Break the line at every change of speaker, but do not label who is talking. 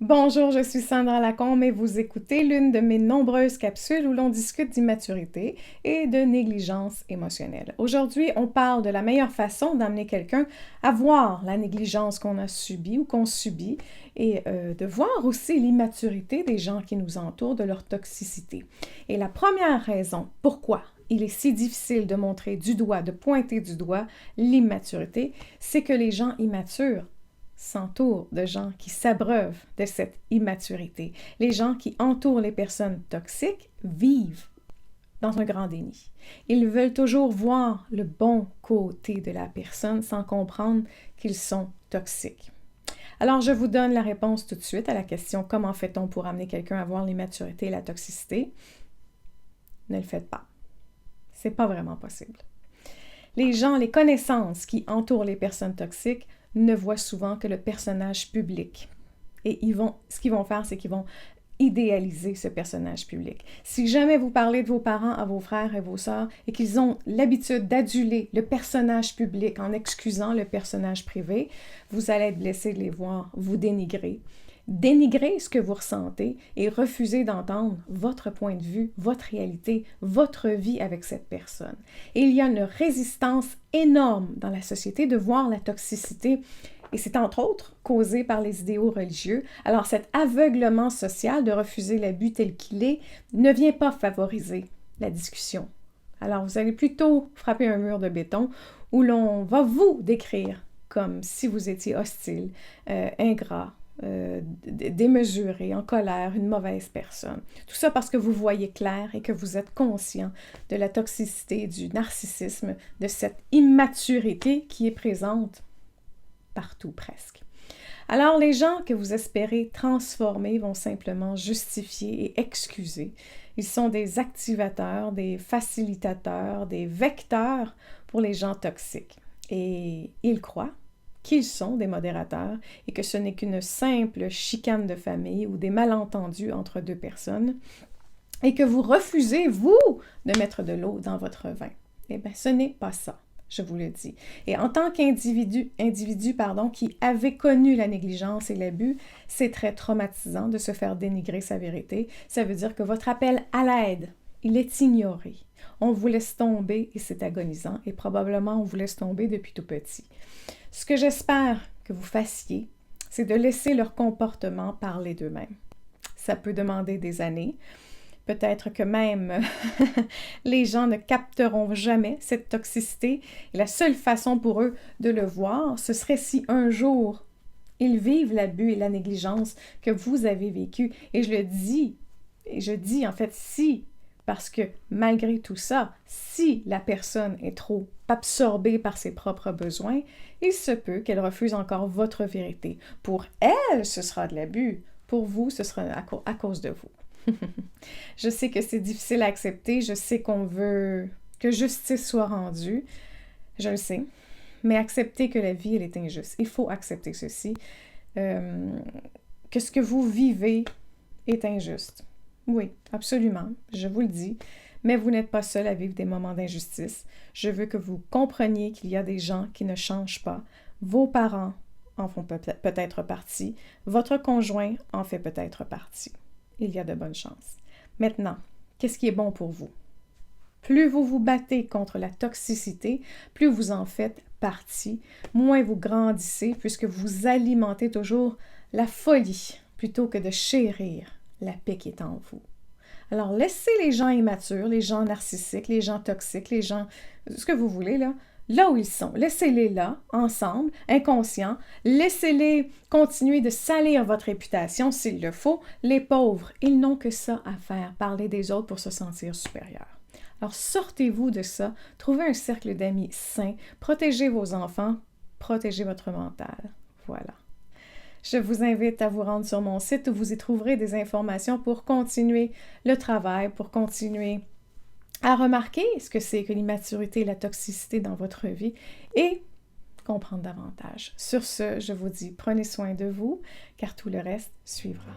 Bonjour, je suis Sandra Lacombe et vous écoutez l'une de mes nombreuses capsules où l'on discute d'immaturité et de négligence émotionnelle. Aujourd'hui, on parle de la meilleure façon d'amener quelqu'un à voir la négligence qu'on a subie ou qu'on subit et de voir aussi l'immaturité des gens qui nous entourent, de leur toxicité. Et la première raison pourquoi il est si difficile de montrer du doigt, de pointer du doigt l'immaturité, c'est que les gens immatures s'entourent de gens qui s'abreuvent de cette immaturité. Les gens qui entourent les personnes toxiques vivent dans un grand déni. Ils veulent toujours voir le bon côté de la personne sans comprendre qu'ils sont toxiques. Alors, je vous donne la réponse tout de suite à la question comment fait-on pour amener quelqu'un à voir l'immaturité et la toxicité? Ne le faites pas. C'est pas vraiment possible. Les gens, les connaissances qui entourent les personnes toxiques ne voient souvent que le personnage public. Et ce qu'ils vont faire, c'est qu'ils vont idéaliser ce personnage public. Si jamais vous parlez de vos parents à vos frères et vos sœurs et qu'ils ont l'habitude d'aduler le personnage public en excusant le personnage privé, vous allez être blessé de les voir vous dénigrer. Dénigrer ce que vous ressentez et refuser d'entendre votre point de vue, votre réalité, votre vie avec cette personne. Et il y a une résistance énorme dans la société de voir la toxicité et c'est entre autres causé par les idéaux religieux. Alors cet aveuglement social de refuser l'abus tel qu'il est ne vient pas favoriser la discussion. Alors vous allez plutôt frapper un mur de béton où l'on va vous décrire comme si vous étiez hostile, ingrat, démesuré, en colère, une mauvaise personne. Tout ça parce que vous voyez clair et que vous êtes conscient de la toxicité, du narcissisme, de cette immaturité qui est présente partout presque. Alors les gens que vous espérez transformer vont simplement justifier et excuser. Ils sont des activateurs, des facilitateurs, des vecteurs pour les gens toxiques. Et ils croient qu'ils sont des modérateurs et que ce n'est qu'une simple chicane de famille ou des malentendus entre deux personnes et que vous refusez, vous, de mettre de l'eau dans votre vin. Eh bien, ce n'est pas ça, je vous le dis. Et en tant qu'individu qui avait connu la négligence et l'abus, c'est très traumatisant de se faire dénigrer sa vérité. Ça veut dire que votre appel à l'aide, il est ignoré. On vous laisse tomber et c'est agonisant et probablement on vous laisse tomber depuis tout petit. Ce que j'espère que vous fassiez, c'est de laisser leur comportement parler d'eux-mêmes. Ça peut demander des années. Peut-être que même les gens ne capteront jamais cette toxicité. Et la seule façon pour eux de le voir, ce serait si un jour ils vivent l'abus et la négligence que vous avez vécu. Et je le dis, et je dis en fait si, parce que malgré tout ça, si la personne est trop absorbée par ses propres besoins, il se peut qu'elle refuse encore votre vérité. Pour elle, ce sera de l'abus. Pour vous, ce sera à cause de vous. Je sais que c'est difficile à accepter. Je sais qu'on veut que justice soit rendue. Je le sais. Mais accepter que la vie, elle est injuste. Il faut accepter ceci. Que ce que vous vivez est injuste. Oui, absolument, je vous le dis, mais vous n'êtes pas seul à vivre des moments d'injustice. Je veux que vous compreniez qu'il y a des gens qui ne changent pas. Vos parents en font peut-être partie. Votre conjoint en fait peut-être partie. Il y a de bonnes chances. Maintenant, qu'est-ce qui est bon pour vous? Plus vous vous battez contre la toxicité, plus vous en faites partie, moins vous grandissez puisque vous alimentez toujours la folie plutôt que de chérir la paix qui est en vous. Alors, laissez les gens immatures, les gens narcissiques, les gens toxiques, les gens, ce que vous voulez, là où ils sont. Laissez-les là, ensemble, inconscients. Laissez-les continuer de salir votre réputation s'il le faut. Les pauvres, ils n'ont que ça à faire, parler des autres pour se sentir supérieurs. Alors, sortez-vous de ça, trouvez un cercle d'amis sains, protégez vos enfants, protégez votre mental. Voilà. Je vous invite à vous rendre sur mon site où vous y trouverez des informations pour continuer le travail, pour continuer à remarquer ce que c'est que l'immaturité et la toxicité dans votre vie et comprendre davantage. Sur ce, je vous dis, prenez soin de vous, car tout le reste suivra.